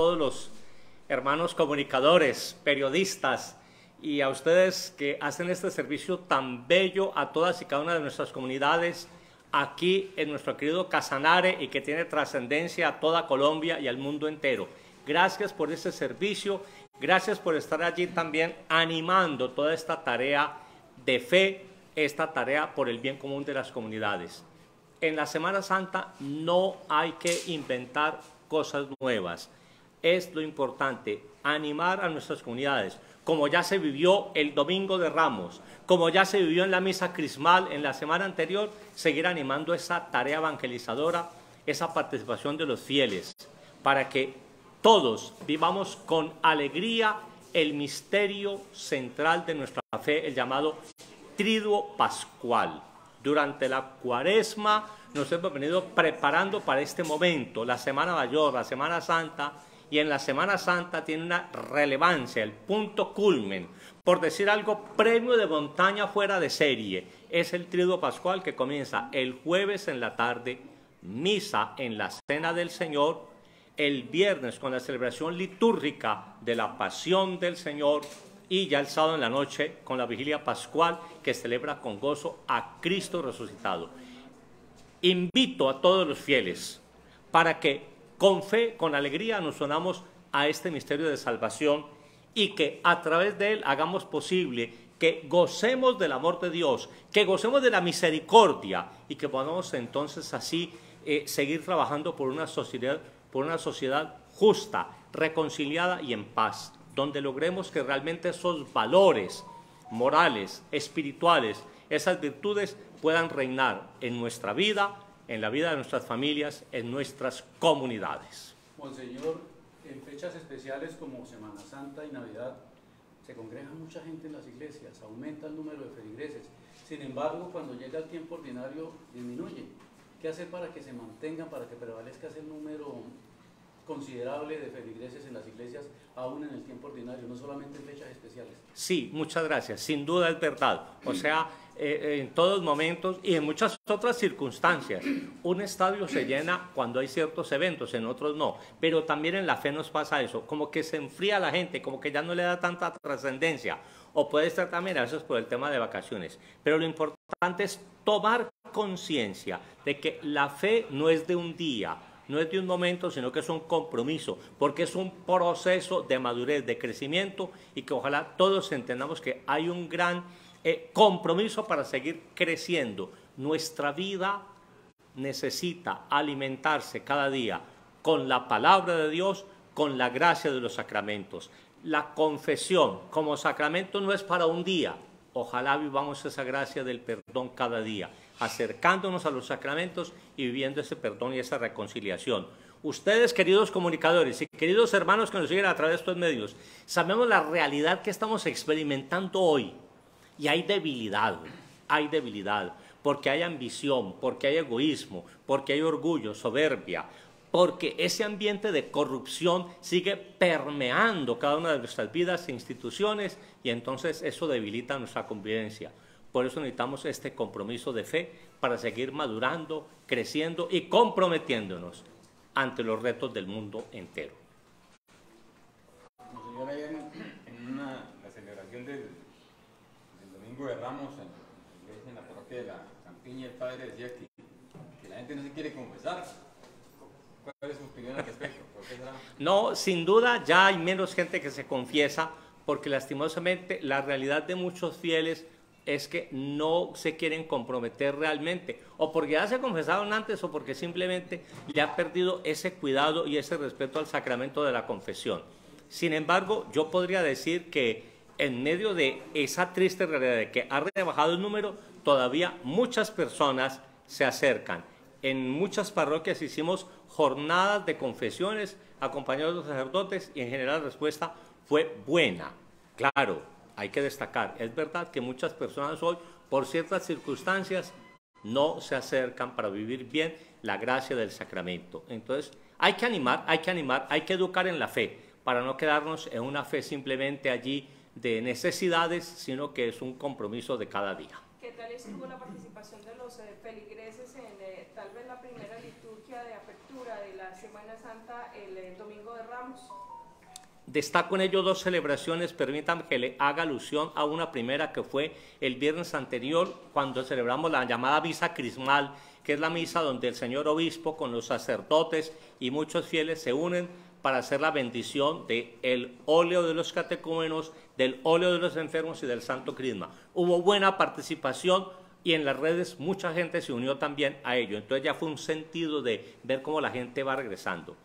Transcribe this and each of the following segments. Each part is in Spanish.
todos los hermanos comunicadores, periodistas y a ustedes que hacen este servicio tan bello a todas y cada una de nuestras comunidades aquí en nuestro querido Casanare y que tiene trascendencia a toda Colombia y al mundo entero. Gracias por este servicio, gracias por estar allí también animando toda esta tarea de fe, esta tarea por el bien común de las comunidades. En la Semana Santa no hay que inventar cosas nuevas. Es lo importante, animar a nuestras comunidades, como ya se vivió el Domingo de Ramos, como ya se vivió en la misa crismal en la semana anterior, seguir animando esa tarea evangelizadora, esa participación de los fieles, para que todos vivamos con alegría el misterio central de nuestra fe, el llamado Triduo Pascual. Durante la Cuaresma nos hemos venido preparando para este momento, la Semana Mayor, la Semana Santa, y en la Semana Santa tiene una relevancia, el punto culmen, por decir algo, premio de montaña fuera de serie. Es el Triduo Pascual que comienza el jueves en la tarde, misa en la Cena del Señor, el viernes con la celebración litúrgica de la Pasión del Señor y ya el sábado en la noche con la Vigilia Pascual que celebra con gozo a Cristo resucitado. Invito a todos los fieles para que con fe, con alegría nos unamos a este misterio de salvación y que a través de él hagamos posible que gocemos del amor de Dios, que gocemos de la misericordia y que podamos entonces así seguir trabajando por una sociedad justa, reconciliada y en paz, donde logremos que realmente esos valores morales, espirituales, esas virtudes puedan reinar en nuestra vida, en la vida de nuestras familias, en nuestras comunidades. Monseñor, en fechas especiales como Semana Santa y Navidad, se congrega mucha gente en las iglesias, aumenta el número de feligreses. Sin embargo, cuando llega el tiempo ordinario, disminuye. ¿Qué hacer para que se mantengan, para que prevalezca ese número considerable de feligreses en las iglesias, aún en el tiempo ordinario, no solamente en fechas especiales? Sí, muchas gracias. Sin duda es verdad. O sea, en todos momentos y en muchas otras circunstancias. Un estadio se llena cuando hay ciertos eventos, en otros no. Pero también en la fe nos pasa eso, como que se enfría la gente, como que ya no le da tanta trascendencia. O puede ser también a veces por el tema de vacaciones. Pero lo importante es tomar conciencia de que la fe no es de un día, no es de un momento, sino que es un compromiso, porque es un proceso de madurez, de crecimiento, y que ojalá todos entendamos que hay un gran compromiso para seguir creciendo. Nuestra vida necesita alimentarse cada día con la palabra de Dios, con la gracia de los sacramentos. La confesión como sacramento no es para un día. Ojalá vivamos esa gracia del perdón cada día, acercándonos a los sacramentos y viviendo ese perdón y esa reconciliación. Ustedes, queridos comunicadores y queridos hermanos que nos siguen a través de estos medios, sabemos la realidad que estamos experimentando hoy. Y hay debilidad, porque hay ambición, porque hay egoísmo, porque hay orgullo, soberbia, porque ese ambiente de corrupción sigue permeando cada una de nuestras vidas e instituciones, y entonces eso debilita nuestra convivencia. Por eso necesitamos este compromiso de fe para seguir madurando, creciendo y comprometiéndonos ante los retos del mundo entero. Monseñor, ayer en la celebración del Domingo de Ramos en la parroquia de la Campiña, el padre decía que la gente no se quiere confesar. ¿Cuál es su opinión al respecto? ¿Por qué será? No, sin duda ya hay menos gente que se confiesa, porque lastimosamente la realidad de muchos fieles es que no se quieren comprometer realmente, o porque ya se confesaron antes, o porque simplemente ya han perdido ese cuidado y ese respeto al sacramento de la confesión. Sin embargo, yo podría decir que en medio de esa triste realidad de que ha rebajado el número, todavía muchas personas se acercan. En muchas parroquias hicimos jornadas de confesiones acompañados de los sacerdotes y en general la respuesta fue buena. Claro, hay que destacar, es verdad que muchas personas hoy, por ciertas circunstancias, no se acercan para vivir bien la gracia del sacramento. Entonces, hay que animar, hay que educar en la fe, para no quedarnos en una fe simplemente allí de necesidades, sino que es un compromiso de cada día. ¿Qué tal estuvo la participación de los feligreses en tal vez la primera liturgia de apertura de las Semana Santa el Domingo de Ramos. Destaco en ello dos celebraciones, permítanme que le haga alusión a una primera que fue el viernes anterior, cuando celebramos la llamada misa crismal, que es la misa donde el señor obispo con los sacerdotes y muchos fieles se unen para hacer la bendición del óleo de los catecúmenos, del óleo de los enfermos y del santo crisma. Hubo buena participación y en las redes mucha gente se unió también a ello, entonces ya fue un sentido de ver cómo la gente va regresando.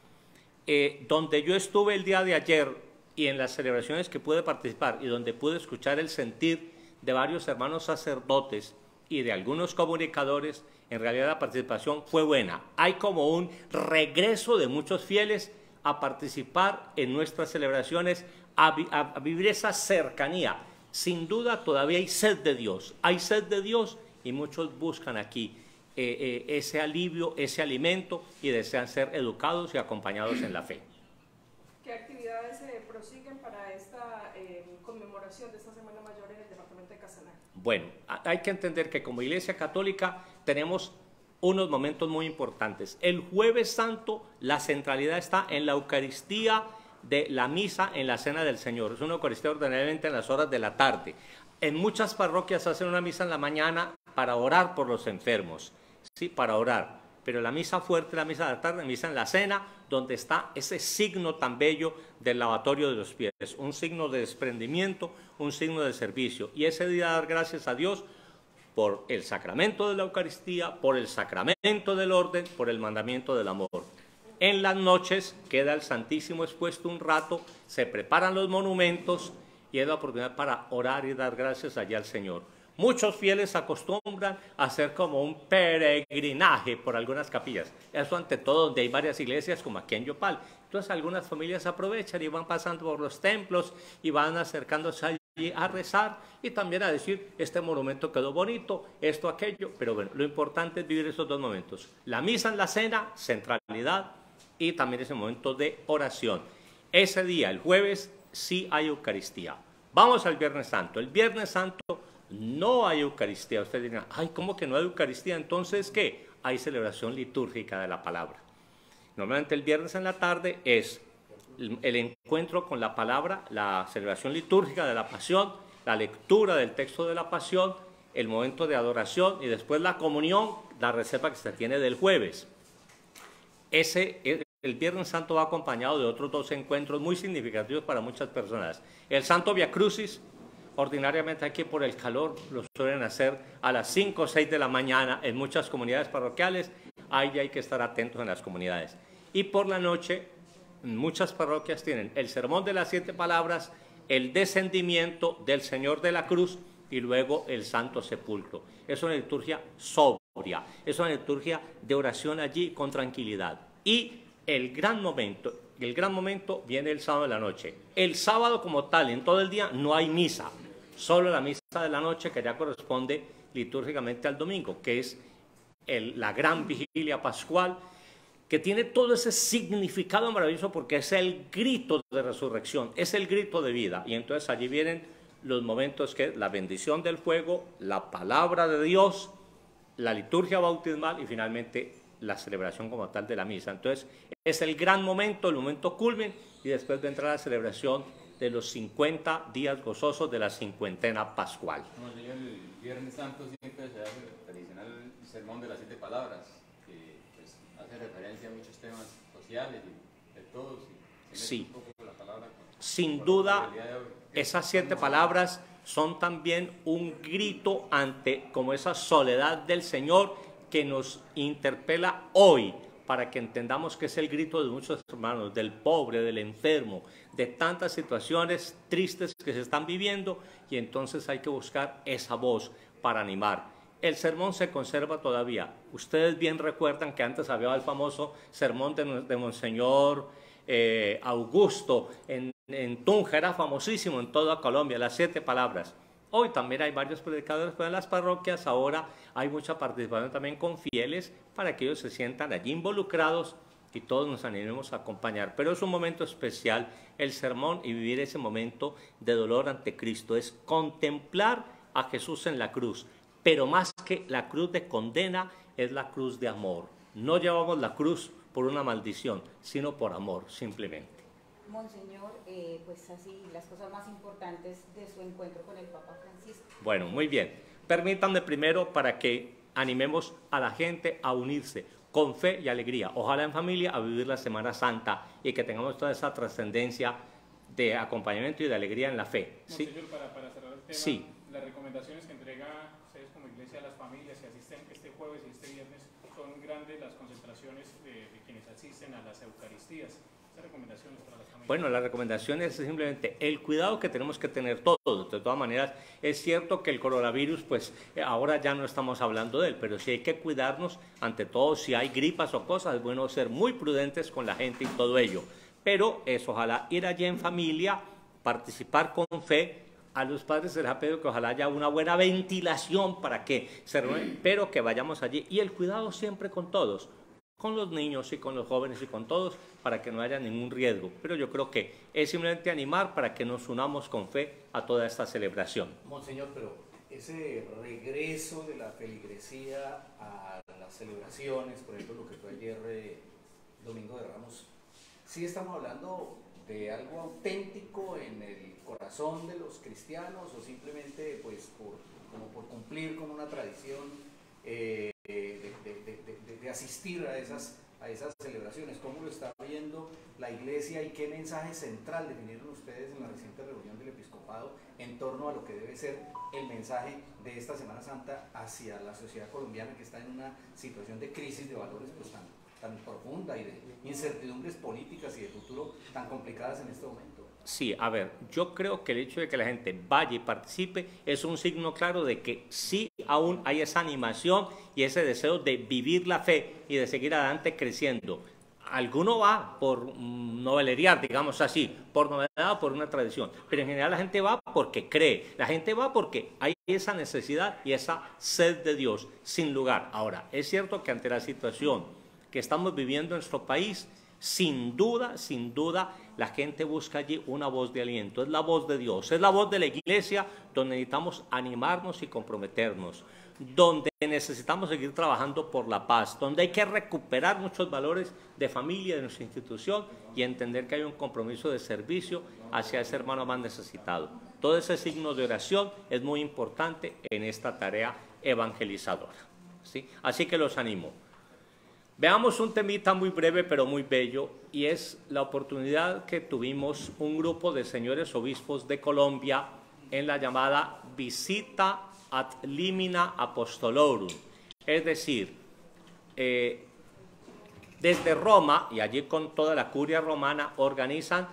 Donde yo estuve el día de ayer y en las celebraciones que pude participar y donde pude escuchar el sentir de varios hermanos sacerdotes y de algunos comunicadores, en realidad la participación fue buena. Hay como un regreso de muchos fieles a participar en nuestras celebraciones, a vivir esa cercanía. Sin duda todavía hay sed de Dios y muchos buscan aquí ese alivio, ese alimento y desean ser educados y acompañados en la fe. ¿Qué actividades prosiguen para esta conmemoración de esta Semana Mayor en el departamento de Casanare? Bueno, hay que entender que como Iglesia Católica tenemos unos momentos muy importantes. El Jueves Santo la centralidad está en la Eucaristía de la misa en la Cena del Señor. Es una Eucaristía ordinariamente en las horas de la tarde. En muchas parroquias hacen una misa en la mañana para orar por los enfermos. Sí, para orar, pero la misa fuerte, la misa de la tarde, la misa en la cena, donde está ese signo tan bello del lavatorio de los pies, un signo de desprendimiento, un signo de servicio, y ese día dar gracias a Dios por el sacramento de la Eucaristía, por el sacramento del orden, por el mandamiento del amor. En las noches queda el Santísimo expuesto un rato, se preparan los monumentos y es la oportunidad para orar y dar gracias allá al Señor. Muchos fieles acostumbran a hacer como un peregrinaje por algunas capillas. Eso ante todo donde hay varias iglesias como aquí en Yopal. Entonces algunas familias aprovechan y van pasando por los templos y van acercándose allí a rezar y también a decir, este monumento quedó bonito, esto, aquello. Pero bueno, lo importante es vivir esos dos momentos. La misa en la cena, centralidad, y también ese momento de oración. Ese día, el jueves, sí hay Eucaristía. Vamos al Viernes Santo. El Viernes Santo no hay Eucaristía. Ustedes dirán, ay, ¿cómo que no hay Eucaristía? Entonces, ¿qué? Hay celebración litúrgica de la palabra. Normalmente el viernes en la tarde es el encuentro con la palabra, la celebración litúrgica de la pasión, la lectura del texto de la pasión, el momento de adoración y después la comunión, la reserva que se tiene del jueves. El Viernes Santo va acompañado de otros dos encuentros muy significativos para muchas personas. El Santo Via Crucis, ordinariamente aquí por el calor, lo suelen hacer a las 5 o 6 de la mañana en muchas comunidades parroquiales. Ahí hay que estar atentos en las comunidades. Y por la noche, muchas parroquias tienen el sermón de las 7 palabras, el descendimiento del Señor de la Cruz y luego el Santo Sepulcro. Es una liturgia sobria, es una liturgia de oración allí con tranquilidad. Y el gran momento viene el sábado de la noche. El sábado como tal, en todo el día, no hay misa. Solo la misa de la noche, que ya corresponde litúrgicamente al domingo, que es la gran vigilia pascual, que tiene todo ese significado maravilloso porque es el grito de resurrección, es el grito de vida. Y entonces allí vienen los momentos que es la bendición del fuego, la palabra de Dios, la liturgia bautismal y finalmente la celebración como tal de la misa. Entonces es el gran momento, el momento culmen, y después vendrá la celebración de los 50 días gozosos de la cincuentena pascual. Como señor, el Viernes Santo siempre se hace el tradicional sermón de las 7 palabras, que pues, hace referencia a muchos temas sociales y de todos. Y sí, un poco la palabra sin duda, esas 7 palabras son también un grito ante como esa soledad del Señor que nos interpela hoy, para que entendamos que es el grito de muchos hermanos, del pobre, del enfermo, de tantas situaciones tristes que se están viviendo, y entonces hay que buscar esa voz para animar. El sermón se conserva todavía. Ustedes bien recuerdan que antes había el famoso sermón de Monseñor Augusto en Tunja, era famosísimo en toda Colombia, las 7 palabras. Hoy también hay varios predicadores en las parroquias, ahora hay mucha participación también con fieles para que ellos se sientan allí involucrados y todos nos animemos a acompañar. Pero es un momento especial el sermón y vivir ese momento de dolor ante Cristo, es contemplar a Jesús en la cruz, pero más que la cruz de condena es la cruz de amor. No llevamos la cruz por una maldición, sino por amor, simplemente. Monseñor, pues así, las cosas más importantes de su encuentro con el Papa Francisco. Bueno, muy bien. Permítanme primero para que animemos a la gente a unirse con fe y alegría, ojalá en familia, a vivir la Semana Santa y que tengamos toda esa trascendencia de acompañamiento y de alegría en la fe. ¿Sí? Monseñor, para cerrar el tema, sí. Las recomendaciones que entrega ustedes como iglesia a las familias que asisten este jueves y este viernes, son grandes las concentraciones de quienes asisten a las Eucaristías. Esas recomendaciones para las familias. Bueno, la recomendación es simplemente el cuidado que tenemos que tener todos. De todas maneras, es cierto que el coronavirus, pues ahora ya no estamos hablando de él, pero sí hay que cuidarnos ante todo. Si hay gripas o cosas, es bueno ser muy prudentes con la gente y todo ello. Pero es ojalá ir allí en familia, participar con fe. A los padres se les ha pedido que ojalá haya una buena ventilación para que se reúnen, pero que vayamos allí. Y el cuidado siempre con todos, con los niños y con los jóvenes y con todos, para que no haya ningún riesgo. Pero yo creo que es simplemente animar para que nos unamos con fe a toda esta celebración. Monseñor, pero ese regreso de la feligresía a las celebraciones, por ejemplo, lo que fue ayer Domingo de Ramos, ¿sí estamos hablando de algo auténtico en el corazón de los cristianos o simplemente pues como por cumplir con una tradición de asistir a esas celebraciones? ¿Cómo lo está viendo la Iglesia y qué mensaje central definieron ustedes en la reciente reunión del Episcopado en torno a lo que debe ser el mensaje de esta Semana Santa hacia la sociedad colombiana, que está en una situación de crisis de valores pues tan profunda y de incertidumbres políticas y de futuro tan complicadas en este momento? Sí, a ver, yo creo que el hecho de que la gente vaya y participe es un signo claro de que sí aún hay esa animación y ese deseo de vivir la fe y de seguir adelante creciendo. Alguno va por novelería, digamos así, por novedad o por una tradición, pero en general la gente va porque cree, la gente va porque hay esa necesidad y esa sed de Dios, sin lugar. Ahora, es cierto que ante la situación que estamos viviendo en nuestro país, sin duda, la gente busca allí una voz de aliento. Es la voz de Dios, es la voz de la Iglesia, donde necesitamos animarnos y comprometernos, donde necesitamos seguir trabajando por la paz, donde hay que recuperar muchos valores de familia, de nuestra institución, y entender que hay un compromiso de servicio hacia ese hermano más necesitado. Todo ese signo de oración es muy importante en esta tarea evangelizadora, ¿sí? Así que los animo. Veamos un temita muy breve pero muy bello, y es la oportunidad que tuvimos un grupo de señores obispos de Colombia en la llamada Visita ad Limina Apostolorum. Es decir, desde Roma, y allí con toda la curia romana, organizan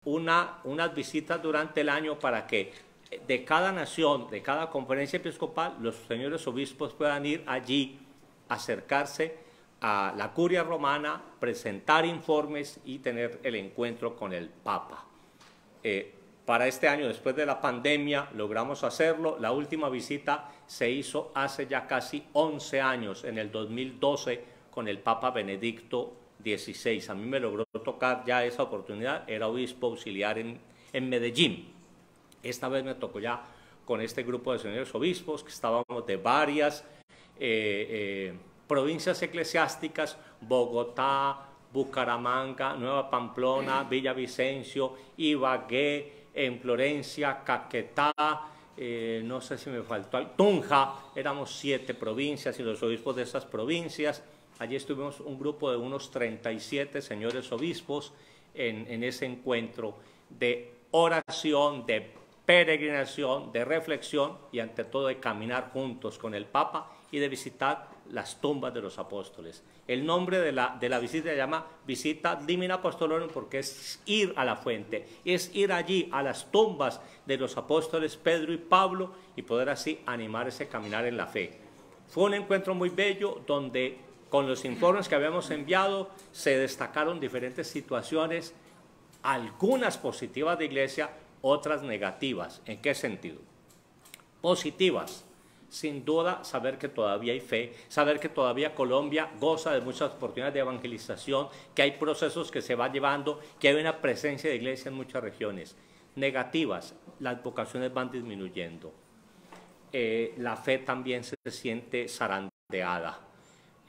unas visitas durante el año para que de cada nación, de cada conferencia episcopal, los señores obispos puedan ir allí, acercarse a la curia romana, presentar informes y tener el encuentro con el Papa. Para este año, después de la pandemia, logramos hacerlo. La última visita se hizo hace ya casi 11 años, en el 2012, con el Papa Benedicto XVI. A mí me logró tocar ya esa oportunidad, era obispo auxiliar en Medellín. Esta vez me tocó ya con este grupo de señores obispos, que estábamos de varias provincias eclesiásticas: Bogotá, Bucaramanga, Nueva Pamplona, Villavicencio, Ibagué, en Florencia, Caquetá, no sé si me faltó, Tunja. Éramos 7 provincias y los obispos de esas provincias. Allí estuvimos un grupo de unos 37 señores obispos en ese encuentro de oración, de peregrinación, de reflexión y ante todo de caminar juntos con el Papa y de visitar las tumbas de los apóstoles. El nombre de la visita se llama Visita Limina Apostolorum porque es ir a la fuente, es ir allí a las tumbas de los apóstoles Pedro y Pablo y poder así animar ese caminar en la fe. Fue un encuentro muy bello donde con los informes que habíamos enviado se destacaron diferentes situaciones, algunas positivas de Iglesia, otras negativas. ¿En qué sentido? Positivas. Sin duda, saber que todavía hay fe, saber que todavía Colombia goza de muchas oportunidades de evangelización, que hay procesos que se va llevando, que hay una presencia de iglesia en muchas regiones. Negativas, las vocaciones van disminuyendo. La fe también se siente zarandeada.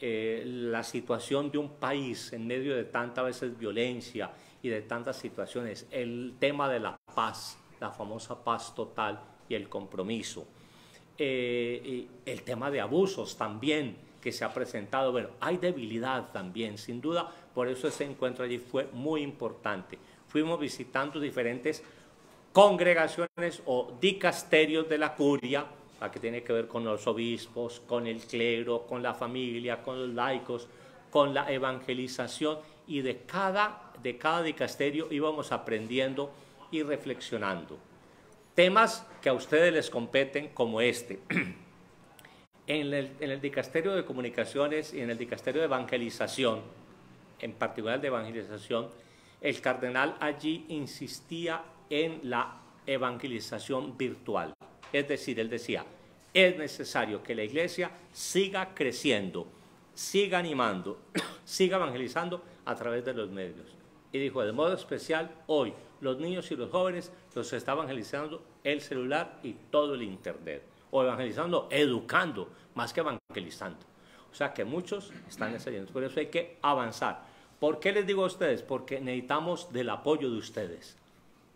la situación de un país en medio de tanta veces violencia y de tantas situaciones, el tema de la paz, la famosa paz total y el compromiso, el tema de abusos también que se ha presentado. Bueno, hay debilidad también, sin duda, por eso ese encuentro allí fue muy importante. Fuimos visitando diferentes congregaciones o dicasterios de la curia, la que tiene que ver con los obispos, con el clero, con la familia, con los laicos, con la evangelización, y de cada dicasterio íbamos aprendiendo y reflexionando. Temas que a ustedes les competen como este. En el dicasterio de comunicaciones y en el dicasterio de evangelización, en particular de evangelización, el cardenal allí insistía en la evangelización virtual. Es decir, él decía, es necesario que la iglesia siga creciendo, siga animando, siga evangelizando a través de los medios. Y dijo, de modo especial, hoy los niños y los jóvenes los está evangelizando el celular y todo el internet. O evangelizando, educando, más que evangelizando. O sea que muchos están enseñando. Por eso hay que avanzar. ¿Por qué les digo a ustedes? Porque necesitamos del apoyo de ustedes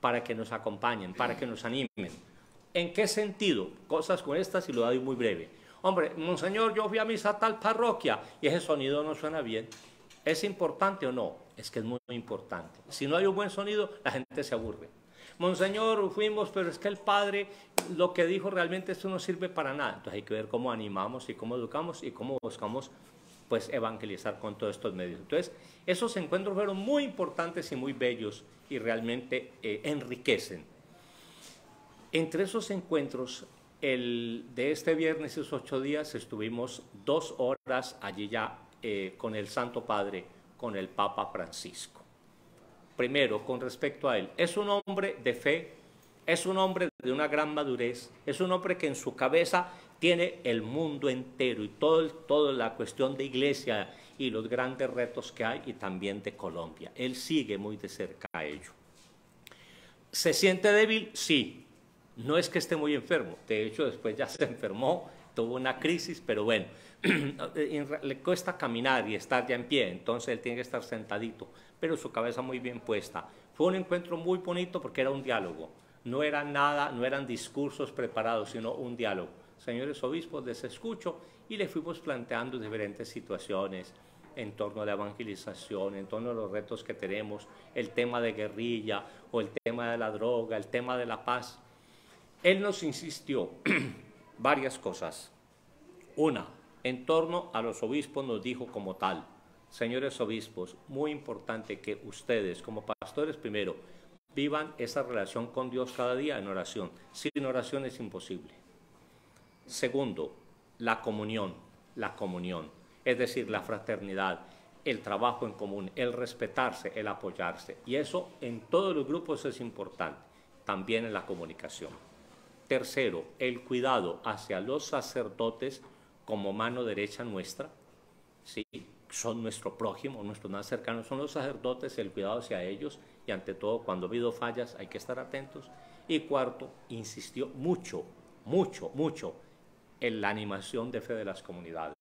para que nos acompañen, para que nos animen. ¿En qué sentido? Cosas como estas, y lo doy muy breve. Hombre, monseñor, yo fui a misa a tal parroquia y ese sonido no suena bien. ¿Es importante o no? Es que es muy importante. Si no hay un buen sonido, la gente se aburre. Monseñor, fuimos, pero es que el padre lo que dijo realmente esto no sirve para nada. Entonces hay que ver cómo animamos y cómo educamos y cómo buscamos pues evangelizar con todos estos medios. Entonces, esos encuentros fueron muy importantes y muy bellos y realmente enriquecen. Entre esos encuentros, de este viernes, esos 8 días, estuvimos 2 horas allí ya con el Santo Padre, con el Papa Francisco. Primero, con respecto a él, es un hombre de fe, es un hombre de una gran madurez, es un hombre que en su cabeza tiene el mundo entero y toda la cuestión de iglesia y los grandes retos que hay, y también de Colombia. Él sigue muy de cerca a ello. ¿Se siente débil? Sí. No es que esté muy enfermo, de hecho después ya se enfermó, tuvo una crisis, pero bueno, le cuesta caminar y estar ya en pie, entonces él tiene que estar sentadito, pero su cabeza muy bien puesta. Fue un encuentro muy bonito porque era un diálogo, no era nada, no eran discursos preparados, sino un diálogo. Señores obispos, les escucho, y le fuimos planteando diferentes situaciones en torno a la evangelización, en torno a los retos que tenemos, el tema de guerrilla o el tema de la droga, el tema de la paz. Él nos insistió varias cosas. Una, en torno a los obispos nos dijo como tal, señores obispos, muy importante que ustedes como pastores primero vivan esa relación con Dios cada día en oración. Sin oración es imposible. Segundo, la comunión, es decir, la fraternidad, el trabajo en común, el respetarse, el apoyarse. Y eso en todos los grupos es importante, también en la comunicación. Tercero, el cuidado hacia los sacerdotes como mano derecha nuestra, ¿sí? Son nuestro prójimo, nuestros más cercanos son los sacerdotes, el cuidado hacia ellos, y ante todo cuando ha habido fallas hay que estar atentos. Y cuarto, insistió mucho en la animación de fe de las comunidades,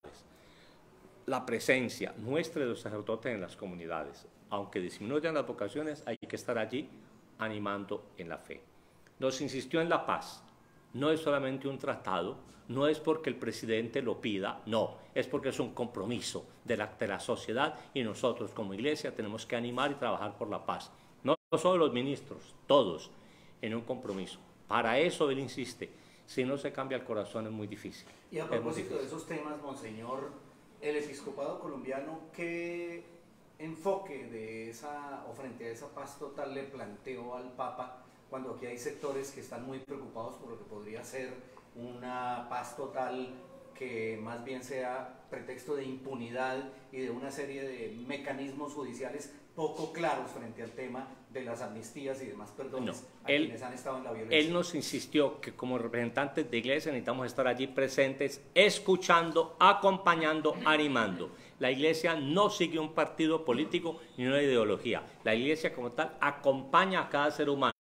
la presencia nuestra de los sacerdotes en las comunidades. Aunque disminuyan las vocaciones, hay que estar allí animando en la fe. Nos insistió en la paz. No es solamente un tratado, no es porque el presidente lo pida, no, es porque es un compromiso de la sociedad, y nosotros como iglesia tenemos que animar y trabajar por la paz. No solo los ministros, todos en un compromiso. Para eso él insiste. Si no se cambia el corazón es muy difícil. Y a propósito de esos temas, monseñor, el episcopado colombiano, ¿qué enfoque de esa, o frente a esa paz total, le planteó al Papa, cuando aquí hay sectores que están muy preocupados por lo que podría ser una paz total que más bien sea pretexto de impunidad y de una serie de mecanismos judiciales poco claros frente al tema de las amnistías y demás perdones a quienes han estado en la violencia? Él nos insistió que como representantes de iglesia necesitamos estar allí presentes, escuchando, acompañando, animando. La iglesia no sigue un partido político ni una ideología. La iglesia como tal acompaña a cada ser humano,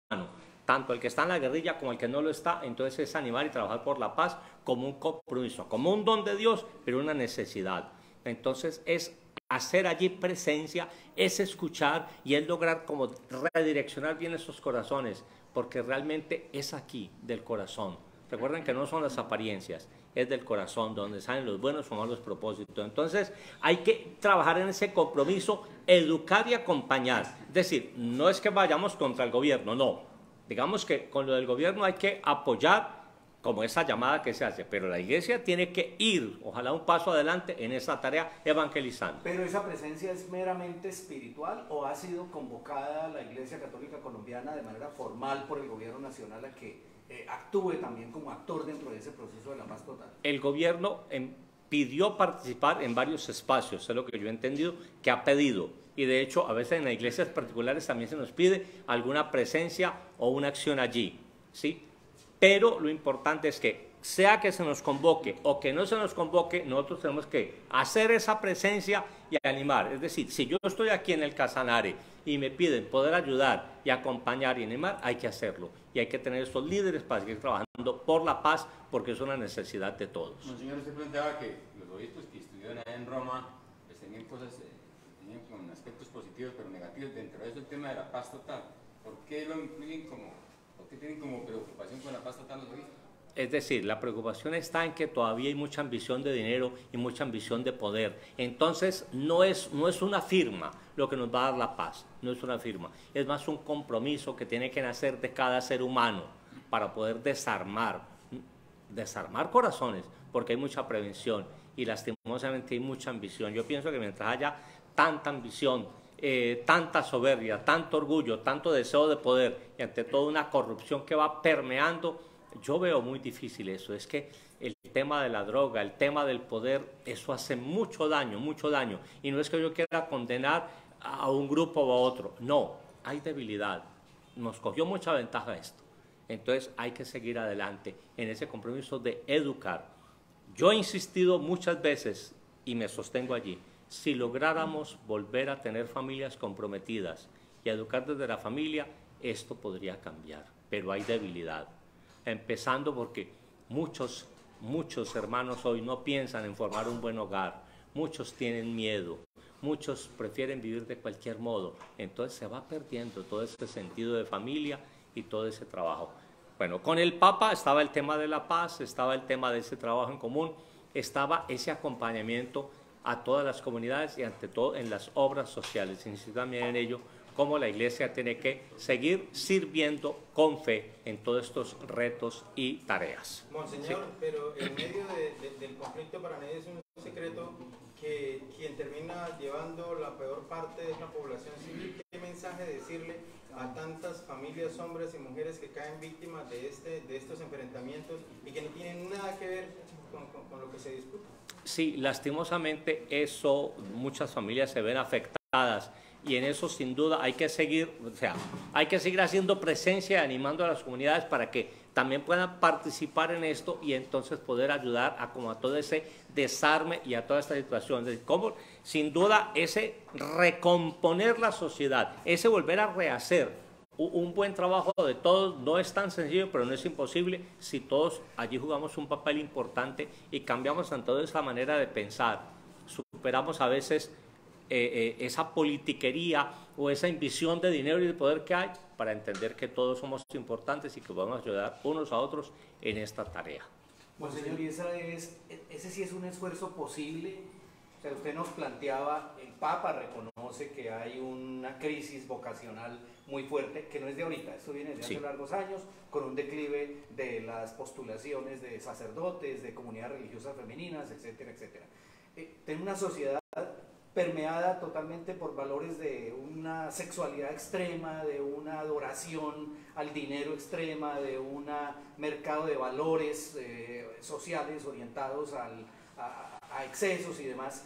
tanto el que está en la guerrilla como el que no lo está. Entonces es animar y trabajar por la paz como un compromiso, como un don de Dios, pero una necesidad. Entonces es hacer allí presencia, es escuchar y es lograr como redireccionar bien esos corazones, porque realmente es aquí, del corazón. Recuerden que no son las apariencias, es del corazón, donde salen los buenos o malos propósitos. Entonces hay que trabajar en ese compromiso, educar y acompañar. Es decir, no es que vayamos contra el gobierno, no. Digamos que con lo del gobierno hay que apoyar, como esa llamada que se hace, pero la iglesia tiene que ir, ojalá un paso adelante en esa tarea evangelizando. ¿Pero esa presencia es meramente espiritual o ha sido convocada la Iglesia Católica Colombiana de manera formal por el gobierno nacional a que actúe también como actor dentro de ese proceso de la paz total? El gobierno pidió participar en varios espacios, es lo que yo he entendido, que ha pedido. Y de hecho, a veces en las iglesias particulares también se nos pide alguna presencia o una acción allí, ¿sí? Pero lo importante es que, sea que se nos convoque o que no se nos convoque, nosotros tenemos que hacer esa presencia y animar. Es decir, si yo estoy aquí en el Casanare y me piden poder ayudar y acompañar y animar, hay que hacerlo. Y hay que tener estos líderes para seguir trabajando por la paz, porque es una necesidad de todos. Monseñor, usted planteaba que los obispos que estudiaron allá en Roma pues tenían cosas, tenían con aspectos positivos pero negativos. Dentro de eso el tema de la paz total. ¿Por qué lo incluyen por qué tienen como preocupación con la paz total los obispos? Es decir, la preocupación está en que todavía hay mucha ambición de dinero y mucha ambición de poder. Entonces, no es una firma lo que nos va a dar la paz, no es una firma. Es más un compromiso que tiene que nacer de cada ser humano para poder desarmar corazones, porque hay mucha prevención y lastimosamente hay mucha ambición. Yo pienso que mientras haya tanta ambición, tanta soberbia, tanto orgullo, tanto deseo de poder y ante todo una corrupción que va permeando, yo veo muy difícil eso. Es que el tema de la droga, el tema del poder, eso hace mucho daño, y no es que yo quiera condenar a un grupo o a otro, no, hay debilidad, nos cogió mucha ventaja esto, entonces hay que seguir adelante en ese compromiso de educar. Yo he insistido muchas veces y me sostengo allí, si lográramos volver a tener familias comprometidas y educar desde la familia, esto podría cambiar, pero hay debilidad. Empezando porque muchos hermanos hoy no piensan en formar un buen hogar, muchos tienen miedo, muchos prefieren vivir de cualquier modo, entonces se va perdiendo todo ese sentido de familia y todo ese trabajo. Bueno, con el Papa estaba el tema de la paz, estaba el tema de ese trabajo en común, estaba ese acompañamiento a todas las comunidades y ante todo en las obras sociales, insisto también en ello, cómo la Iglesia tiene que seguir sirviendo con fe en todos estos retos y tareas. Monseñor, Sí. pero en medio del conflicto para nadie es un secreto que quien termina llevando la peor parte es la población civil. ¿Qué mensaje decirle a tantas familias, hombres y mujeres que caen víctimas de estos enfrentamientos y que no tienen nada que ver con lo que se disputa? Sí, lastimosamente eso, muchas familias se ven afectadas. Y en eso sin duda hay que seguir, hay que seguir haciendo presencia y animando a las comunidades para que también puedan participar en esto y entonces poder ayudar a como a todo ese desarme y a toda esta situación. Como sin duda ese recomponer la sociedad, ese volver a rehacer un buen trabajo de todos no es tan sencillo, pero no es imposible si todos allí jugamos un papel importante y cambiamos en toda esa manera de pensar. Superamos a veces esa politiquería o esa ambición de dinero y de poder que hay para entender que todos somos importantes y que podemos ayudar unos a otros en esta tarea. Monseñor, y ese sí es un esfuerzo posible. O sea, usted nos planteaba, el Papa reconoce que hay una crisis vocacional muy fuerte, que no es de ahorita, esto viene de hace largos años, con un declive de las postulaciones de sacerdotes, de comunidades religiosas femeninas, etcétera, etcétera. Tiene una sociedad permeada totalmente por valores de una sexualidad extrema, de una adoración al dinero extrema, de un mercado de valores sociales orientados a excesos y demás.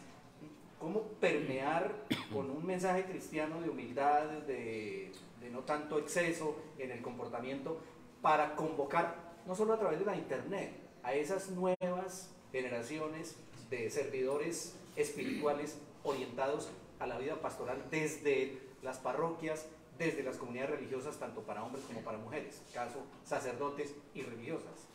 ¿Cómo permear con un mensaje cristiano de humildad, de no tanto exceso en el comportamiento, para convocar, no solo a través de la internet, a esas nuevas generaciones de servidores espirituales orientados a la vida pastoral desde las parroquias, desde las comunidades religiosas, tanto para hombres como para mujeres, caso sacerdotes y religiosas?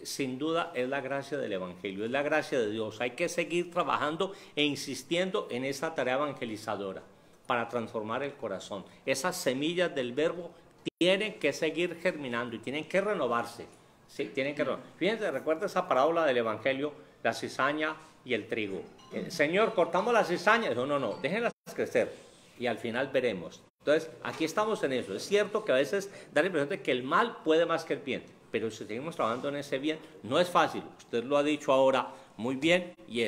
sin duda es la gracia del Evangelio, es la gracia de Dios. Hay que seguir trabajando e insistiendo en esa tarea evangelizadora para transformar el corazón. Esas semillas del verbo tienen que seguir germinando y tienen que renovarse. Sí, tienen que renovarse. Fíjense, recuerda esa parábola del Evangelio, la cizaña y el trigo. Señor, cortamos la cizaña. Dijo, no, déjenlas crecer y al final veremos. Entonces, aquí estamos en eso. Es cierto que a veces da la impresión de que el mal puede más que el bien, pero si seguimos trabajando en ese bien, no es fácil. Usted lo ha dicho ahora muy bien y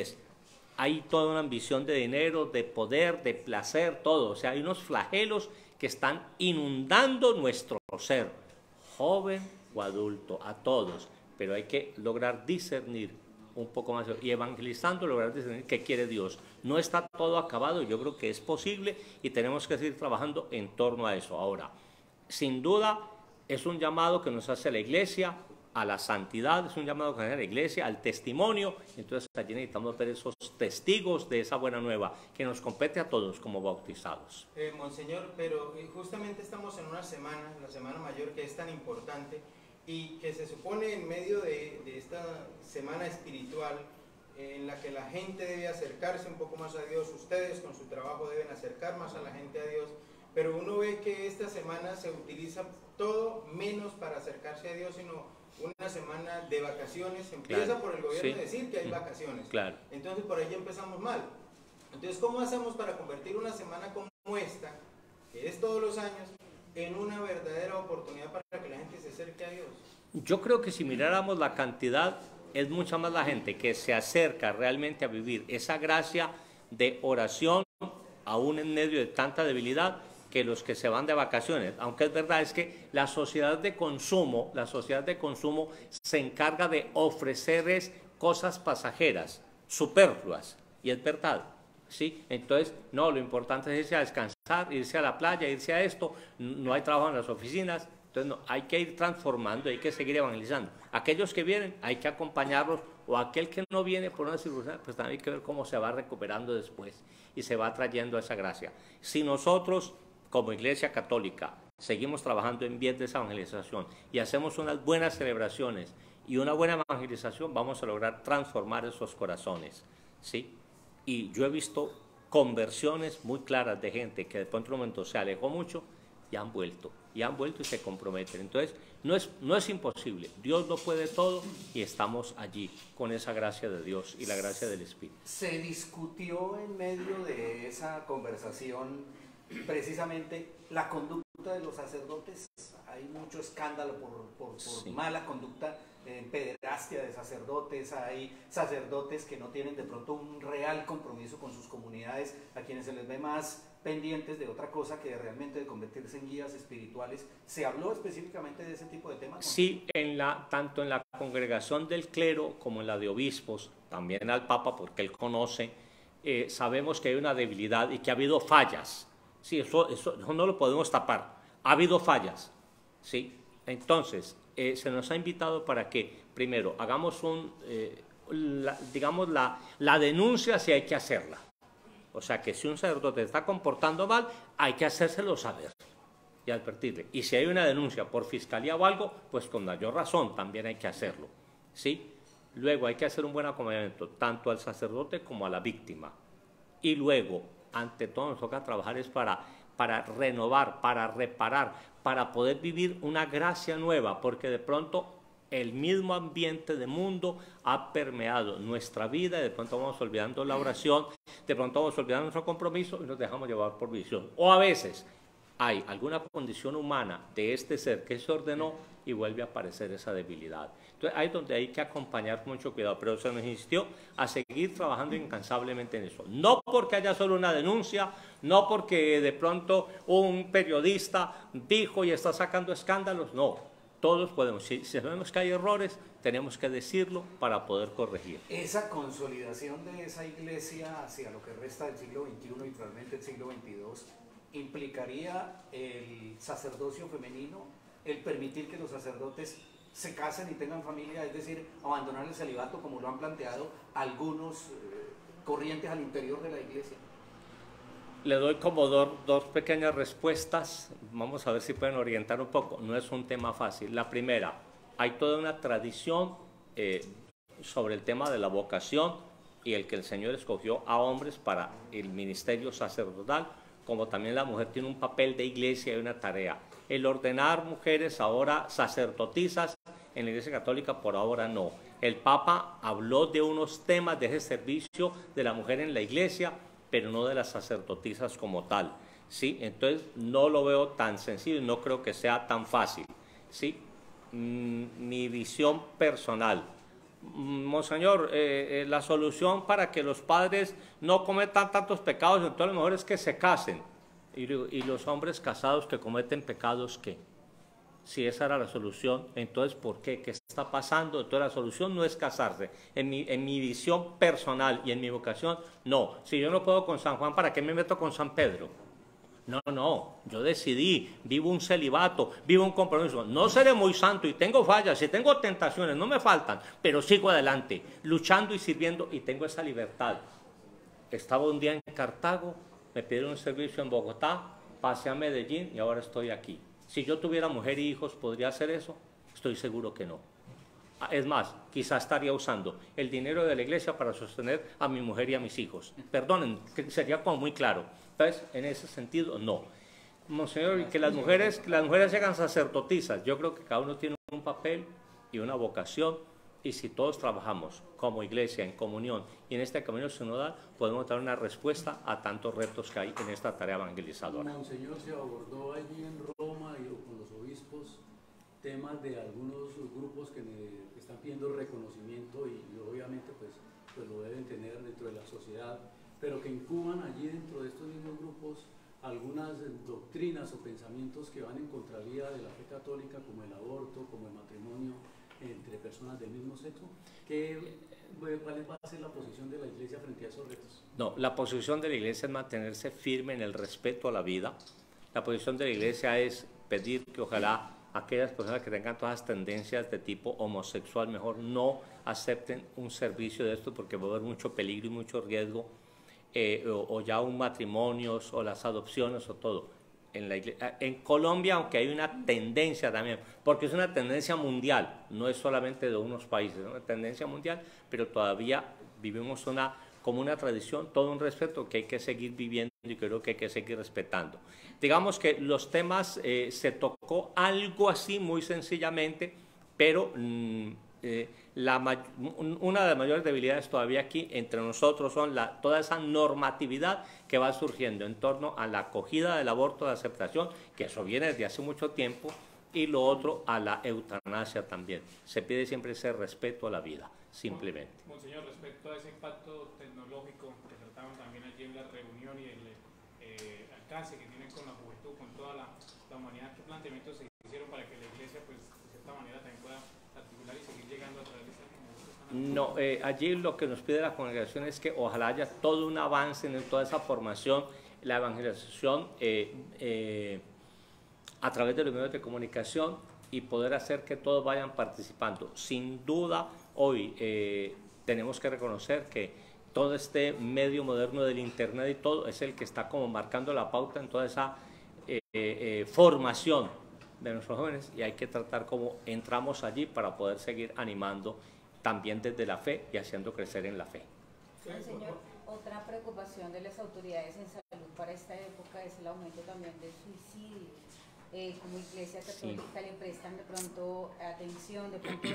hay toda una ambición de dinero, de poder, de placer, todo. O sea, hay unos flagelos que están inundando nuestro ser, joven o adulto, a todos. Pero hay que lograr discernir un poco más y evangelizando lograr discernir qué quiere Dios. No está todo acabado, yo creo que es posible y tenemos que seguir trabajando en torno a eso. Ahora, sin duda, es un llamado que nos hace la Iglesia a la santidad, es un llamado que nos hace la Iglesia al testimonio. Entonces allí necesitamos ver esos testigos de esa buena nueva que nos compete a todos como bautizados. Monseñor, pero justamente estamos en una semana, la Semana Mayor, que es tan importante y que se supone en medio de esta semana espiritual en la que la gente debe acercarse un poco más a Dios. Ustedes con su trabajo deben acercar más a la gente a Dios, pero uno ve que esta semana se utiliza todo menos para acercarse a Dios, sino una semana de vacaciones. Empieza claro, por el gobierno a decir que hay vacaciones. Claro. Entonces por ahí ya empezamos mal. Entonces, ¿cómo hacemos para convertir una semana como esta, que es todos los años, en una verdadera oportunidad para que la gente se acerque a Dios? Yo creo que si miráramos la cantidad, es mucha más la gente que se acerca realmente a vivir esa gracia de oración, aún en medio de tanta debilidad, que los que se van de vacaciones. Aunque es verdad, es que la sociedad de consumo se encarga de ofrecerles cosas pasajeras, superfluas, y es verdad. ¿Sí? Entonces, no, lo importante es irse a descansar, irse a la playa, irse a esto, no hay trabajo en las oficinas, entonces no, hay que ir transformando, hay que seguir evangelizando. Aquellos que vienen, hay que acompañarlos, o aquel que no viene por una circunstancia, pues también hay que ver cómo se va recuperando después y se va trayendo esa gracia. Si nosotros, como Iglesia Católica, seguimos trabajando en bien de esa evangelización y hacemos unas buenas celebraciones y una buena evangelización, vamos a lograr transformar esos corazones, ¿sí? Y yo he visto conversiones muy claras de gente que de pronto en un momento se alejó mucho y han vuelto y se comprometen. Entonces, no es imposible. Dios lo puede todo y estamos allí con esa gracia de Dios y la gracia del Espíritu. Se discutió en medio de esa conversación precisamente la conducta de los sacerdotes. Hay mucho escándalo por sí, mala conducta, pederastia de sacerdotes. Hay sacerdotes que no tienen de pronto un real compromiso con sus comunidades, a quienes se les ve más pendientes de otra cosa que realmente de convertirse en guías espirituales. ¿Se habló específicamente de ese tipo de temas? Sí, tanto en la congregación del clero como en la de obispos, también al Papa, porque él conoce, sabemos que hay una debilidad y que ha habido fallas. Sí, eso no lo podemos tapar. Ha habido fallas, ¿sí? Entonces, se nos ha invitado para que, primero, hagamos la denuncia si hay que hacerla. O sea, que si un sacerdote está comportando mal, hay que hacérselo saber y advertirle. Y si hay una denuncia por fiscalía o algo, pues con mayor razón también hay que hacerlo, ¿sí? Luego hay que hacer un buen acompañamiento, tanto al sacerdote como a la víctima. Y luego, ante todo, nos toca trabajar es para renovar, para reparar, para poder vivir una gracia nueva, porque de pronto el mismo ambiente de mundo ha permeado nuestra vida y de pronto vamos olvidando la oración, de pronto vamos olvidando nuestro compromiso y nos dejamos llevar por visión. O a veces hay alguna condición humana de este ser que se ordenó y vuelve a aparecer esa debilidad. Entonces ahí es donde hay que acompañar con mucho cuidado, pero se nos insistió a seguir trabajando incansablemente en eso. No porque haya solo una denuncia, no porque de pronto un periodista dijo y está sacando escándalos, no. Todos podemos, si sabemos que hay errores, tenemos que decirlo para poder corregir. Esa consolidación de esa iglesia hacia lo que resta del siglo XXI y probablemente el siglo XXII, ¿implicaría el sacerdocio femenino, el permitir que los sacerdotes se casen y tengan familia, es decir, abandonar el celibato como lo han planteado algunos corrientes al interior de la iglesia? Le doy como dos pequeñas respuestas, vamos a ver si pueden orientar un poco. No es un tema fácil. La primera, hay toda una tradición sobre el tema de la vocación y el que el Señor escogió a hombres para el ministerio sacerdotal, como también la mujer tiene un papel de iglesia y una tarea. El ordenar mujeres ahora sacerdotisas en la Iglesia Católica por ahora no. El Papa habló de unos temas de ese servicio de la mujer en la iglesia, pero no de las sacerdotisas como tal, ¿sí? Entonces no lo veo tan sencillo, no creo que sea tan fácil, ¿sí? Mi visión personal. Monseñor, la solución para que los padres no cometan tantos pecados, entonces lo mejor es que se casen. Y los hombres casados que cometen pecados, ¿qué? Si esa era la solución, entonces ¿por qué? ¿Qué está pasando? Entonces la solución no es casarse. En mi visión personal y en mi vocación, no. Si yo no puedo con San Juan, ¿para qué me meto con San Pedro? No, yo decidí, vivo un celibato, vivo un compromiso. No seré muy santo y tengo fallas y tengo tentaciones, no me faltan, pero sigo adelante, luchando y sirviendo y tengo esa libertad. Estaba un día en Cartago, me pidieron un servicio en Bogotá, pasé a Medellín y ahora estoy aquí. Si yo tuviera mujer y hijos, ¿podría hacer eso? Estoy seguro que no. Es más, quizás estaría usando el dinero de la iglesia para sostener a mi mujer y a mis hijos. Perdonen, que sería como muy claro. Entonces, en ese sentido, no. Monseñor, que las mujeres hagan sacerdotisas. Yo creo que cada uno tiene un papel y una vocación, y si todos trabajamos como iglesia, en comunión, y en este camino sinodal, podemos dar una respuesta a tantos retos que hay en esta tarea evangelizadora. Monseñor, se abordó allí en Roma y con los obispos temas de algunos grupos que están pidiendo reconocimiento y obviamente pues lo deben tener dentro de la sociedad, pero que incuban allí dentro de estos mismos grupos algunas doctrinas o pensamientos que van en contravía de la fe católica, como el aborto, como el matrimonio entre personas del mismo sexo. ¿Cuál va a ser la posición de la Iglesia frente a esos retos? No, la posición de la Iglesia es mantenerse firme en el respeto a la vida. La posición de la Iglesia es pedir que ojalá aquellas personas que tengan todas las tendencias de tipo homosexual mejor no acepten un servicio de esto, porque va a haber mucho peligro y mucho riesgo, o ya un matrimonio o las adopciones o todo. En Colombia, aunque hay una tendencia también, porque es una tendencia mundial, no es solamente de unos países, es una tendencia mundial, pero todavía vivimos como una tradición, todo un respeto que hay que seguir viviendo y creo que hay que seguir respetando. Digamos que los temas se tocó algo así muy sencillamente, pero una de las mayores debilidades todavía aquí entre nosotros son toda esa normatividad que va surgiendo en torno a la acogida del aborto de aceptación, que eso viene desde hace mucho tiempo, y lo otro a la eutanasia también. Se pide siempre ese respeto a la vida, simplemente. Monseñor, respecto a ese impacto tecnológico que trataban también allí en la reunión y el alcance que tiene con la juventud, con toda la humanidad, ¿qué planteamientos se hicieron para que la Iglesia, pues, de cierta manera, también pueda articular y seguir llegando a través de esta comunidad? No, allí lo que nos pide la congregación es que ojalá haya todo un avance en toda esa formación, la evangelización a través de los medios de comunicación y poder hacer que todos vayan participando. Sin duda, hoy tenemos que reconocer que todo este medio moderno del Internet y todo es el que está como marcando la pauta en toda esa formación de nuestros jóvenes, y hay que tratar cómo entramos allí para poder seguir animando también desde la fe y haciendo crecer en la fe. Señor, otra preocupación de las autoridades en salud para esta época es el aumento también del suicidio. Como Iglesia Católica le prestan de pronto atención, de pronto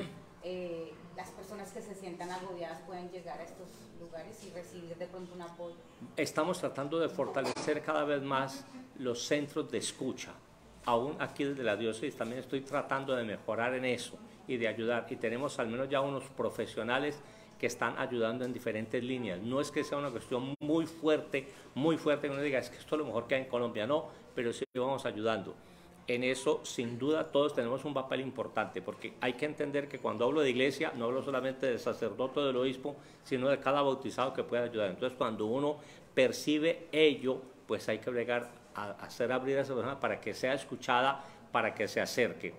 las personas que se sientan agobiadas pueden llegar a estos lugares y recibir de pronto un apoyo. Estamos tratando de fortalecer cada vez más los centros de escucha. Aún aquí desde la diócesis también estoy tratando de mejorar en eso y de ayudar, y tenemos al menos ya unos profesionales que están ayudando en diferentes líneas. No es que sea una cuestión muy fuerte, que uno diga, es que esto es lo mejor que hay en Colombia, no, pero sí vamos ayudando. En eso, sin duda, todos tenemos un papel importante, porque hay que entender que cuando hablo de iglesia, no hablo solamente del sacerdote o del obispo, sino de cada bautizado que pueda ayudar. Entonces, cuando uno percibe ello, pues hay que bregar a hacer abrir a esa persona para que sea escuchada, para que se acerque.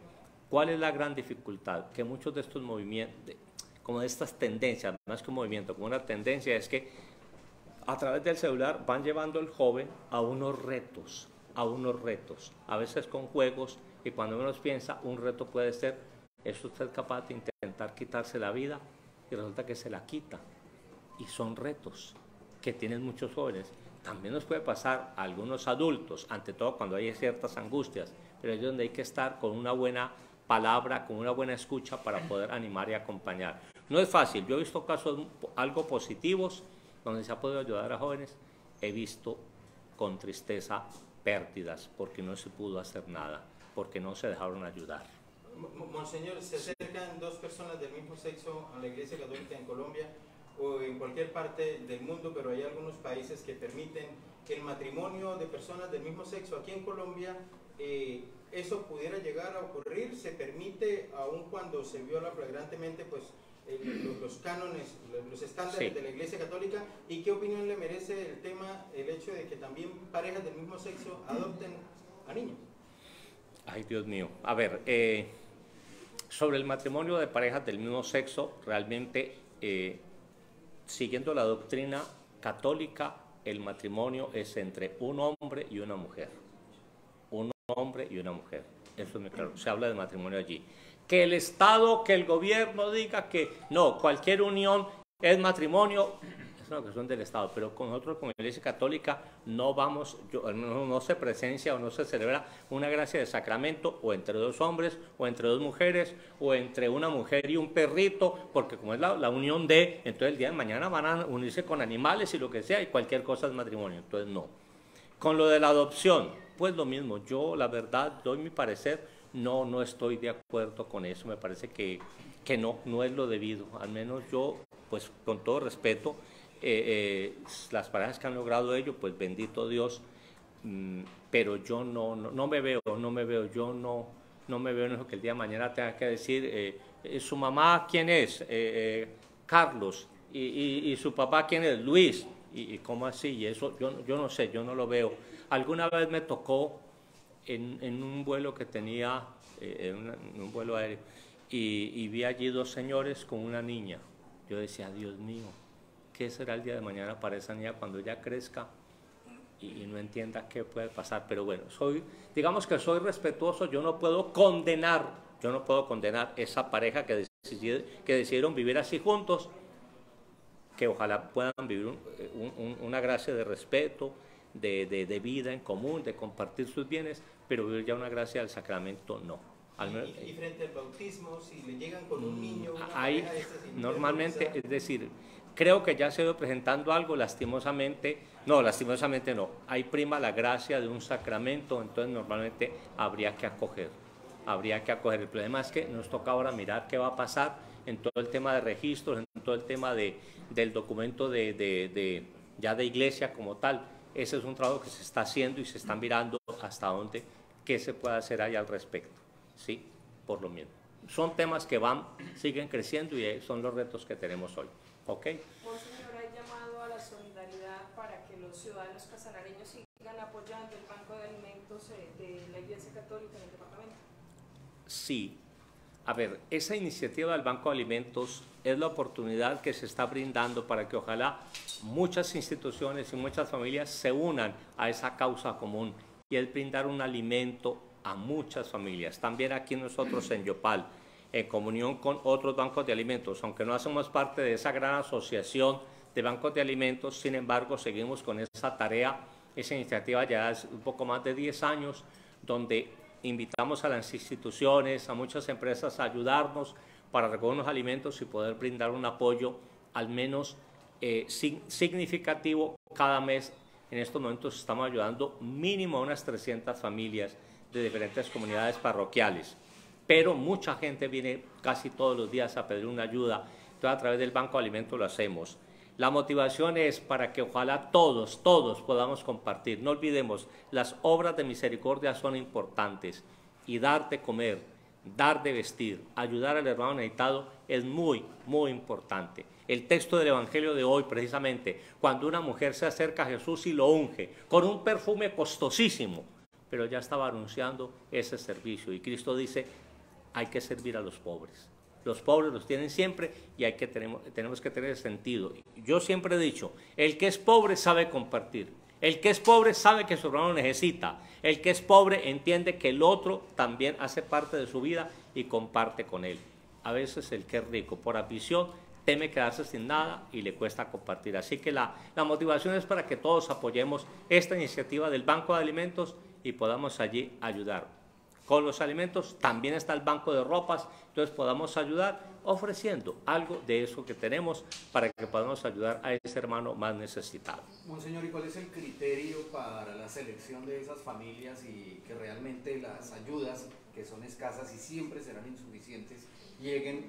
¿Cuál es la gran dificultad? Que muchos de estos movimientos, como de estas tendencias, más que un movimiento, como una tendencia, es que a través del celular van llevando al joven a unos retos, a veces con juegos, y cuando menos piensa, un reto puede ser ¿Es usted capaz de intentar quitarse la vida? Y resulta que se la quita. Y son retos que tienen muchos jóvenes. También nos puede pasar a algunos adultos, ante todo cuando hay ciertas angustias, pero es donde hay que estar con una buena palabra, con una buena escucha para poder animar y acompañar. No es fácil. Yo he visto casos algo positivos donde se ha podido ayudar a jóvenes. He visto con tristeza pérdidas porque no se pudo hacer nada, porque no se dejaron ayudar. Monseñor, se acercan dos personas del mismo sexo a la Iglesia Católica en Colombia o en cualquier parte del mundo, pero hay algunos países que permiten el matrimonio de personas del mismo sexo. Aquí en Colombia eso pudiera llegar a ocurrir, se permite aun cuando se viola flagrantemente pues los cánones, los estándares de la Iglesia Católica. ¿Y qué opinión le merece el tema, el hecho de que también parejas del mismo sexo adopten a niños? Ay, Dios mío. A ver, sobre el matrimonio de parejas del mismo sexo, realmente, siguiendo la doctrina católica, el matrimonio es entre un hombre y una mujer. Un hombre y una mujer. Eso es muy claro. Se habla de matrimonio allí. Que el Estado, que el gobierno diga que no, cualquier unión es matrimonio, es una cuestión del Estado, pero con nosotros, con la Iglesia Católica, no vamos, no se presencia o no se celebra una gracia de sacramento o entre dos hombres, o entre dos mujeres, o entre una mujer y un perrito, porque como es la unión de, entonces el día de mañana van a unirse con animales y lo que sea, y cualquier cosa es matrimonio, entonces no. Con lo de la adopción, pues lo mismo, yo la verdad doy mi parecer, no estoy de acuerdo con eso, me parece que no es lo debido, al menos yo, pues con todo respeto, las parejas que han logrado ello, pues bendito Dios, pero yo no me veo, yo no me veo en eso que el día de mañana tenga que decir, su mamá, ¿quién es? Carlos, y su papá, ¿quién es? Luis, y ¿cómo así? Y eso, yo no sé, yo no lo veo. Alguna vez me tocó en un vuelo que tenía, en un vuelo aéreo, y vi allí dos señores con una niña. Yo decía, Dios mío, ¿qué será el día de mañana para esa niña cuando ella crezca y no entienda qué puede pasar? Pero bueno, digamos que soy respetuoso, yo no puedo condenar esa pareja que decidieron vivir así juntos, que ojalá puedan vivir una gracia de respeto, de vida en común, de compartir sus bienes, pero vivir ya una gracia del sacramento no. Y frente al bautismo, si le llegan con un niño, normalmente, es decir, creo que ya se ha ido presentando algo, lastimosamente no, ahí prima la gracia de un sacramento, entonces normalmente habría que acoger. El problema es que nos toca ahora mirar qué va a pasar en todo el tema de registros, en todo el tema del documento ya de iglesia como tal. Ese es un trabajo que se está haciendo y se está mirando hasta dónde, qué se puede hacer ahí al respecto, ¿sí? Por lo mismo. Son temas que siguen creciendo y son los retos que tenemos hoy, ¿ok? Monseñor, ¿hay llamado a la solidaridad para que los ciudadanos casanareños sigan apoyando el Banco de Alimentos de la Iglesia Católica en el departamento? Sí. A ver, esa iniciativa del Banco de Alimentos es la oportunidad que se está brindando para que ojalá muchas instituciones y muchas familias se unan a esa causa común, y es brindar un alimento a muchas familias. También aquí nosotros en Yopal, en comunión con otros bancos de alimentos, aunque no hacemos parte de esa gran asociación de bancos de alimentos, sin embargo seguimos con esa tarea, esa iniciativa ya hace un poco más de 10 años, donde invitamos a las instituciones, a muchas empresas a ayudarnos para recoger unos alimentos y poder brindar un apoyo al menos significativo cada mes. En estos momentos estamos ayudando mínimo a unas 300 familias de diferentes comunidades parroquiales, pero mucha gente viene casi todos los días a pedir una ayuda, entonces a través del Banco de Alimentos lo hacemos. La motivación es para que ojalá todos podamos compartir. No olvidemos, las obras de misericordia son importantes, y dar de comer, dar de vestir, ayudar al hermano necesitado es muy, muy importante. El texto del Evangelio de hoy, precisamente, cuando una mujer se acerca a Jesús y lo unge con un perfume costosísimo, pero ya estaba anunciando ese servicio, y Cristo dice, hay que servir a los pobres. Los pobres los tienen siempre y tenemos que tener sentido. Yo siempre he dicho, el que es pobre sabe compartir. El que es pobre sabe que su hermano necesita. El que es pobre entiende que el otro también hace parte de su vida y comparte con él. A veces el que es rico por ambición teme quedarse sin nada y le cuesta compartir. Así que la motivación es para que todos apoyemos esta iniciativa del Banco de Alimentos y podamos allí ayudar. Con los alimentos también está el banco de ropas, entonces podamos ayudar ofreciendo algo de eso que tenemos para que podamos ayudar a ese hermano más necesitado. Monseñor, ¿y cuál es el criterio para la selección de esas familias y que realmente las ayudas, que son escasas y siempre serán insuficientes, lleguen